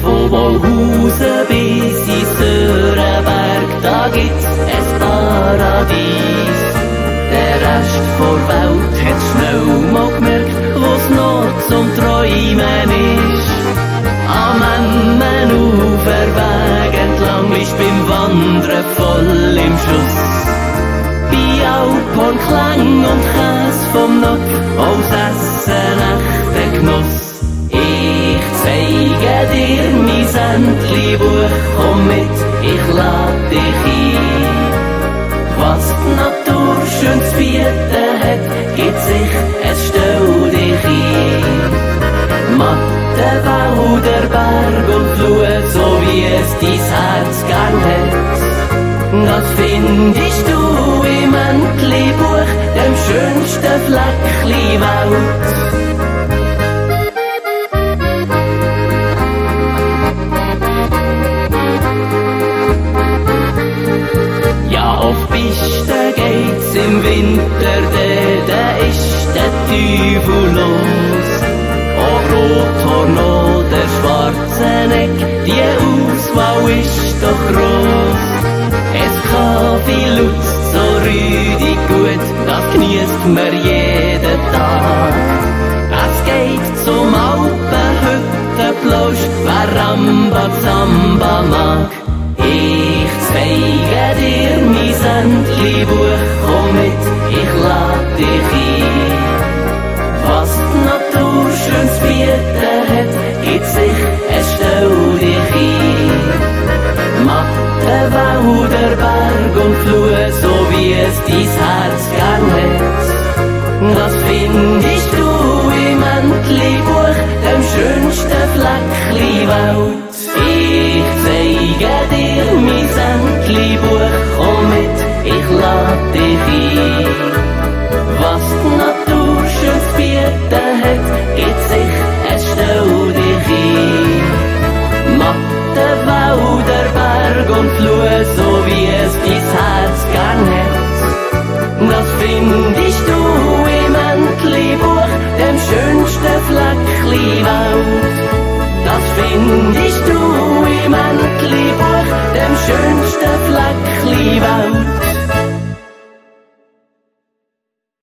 Von Wolhusen bis ins Sörenberg, da gibt's ein Paradies. Der Rest der Welt hat schnell mal gemerkt, wo's noch zum Träumen ist. Am Emmenuferweg entlang ist beim Wandern voll im Schuss. Bei Alphornklang und Käse vom Napf, aus Essen echter Genuss. Ich zeige dir mein Sändli-Buch, komm mit, ich lade dich ein. Was die Natur schön zu bieten hat, gibt sich, es stell dich ein. Matte Wälder, Berg und Flut, so wie es dein Herz gern hat. Das findest du im Entli-Buch, dem schönsten Fleckli Welt. Auf Piste geht's im Winter, da ist der Teufel los. Ob Rothorn oder Schwarzenegg, die Auswahl ist doch groß. Es Kaffee Lutz, so rüdig gut, das genießt man jeden Tag. Es geht zum Alpenhüttenplausch, wer Rambazamba mag. Ich zeige dir mein Sändli-Buch, komm mit, ich lade dich ein. Was die Natur schön zu bieten hat, gibt sich, es stell dich ein. Matte Wälder, Berg und Flut, so wie es dein Herz gern hat. Das findest du im Entli-Buch, dem schönsten Fleckli Welt. Ich zeige dir mein Sändli-Buch, komm mit, ich lade dich ein. Was die Natur schön zu bieten hat, gibt sich, es stell dich ein. Matte Wälder, Berg und Flut, so wie es dein Herz gern hat. Das findest du im Entli-Buch, dem schönsten Fleckli Welt. Das findest du im Entli-Buch, dem schönsten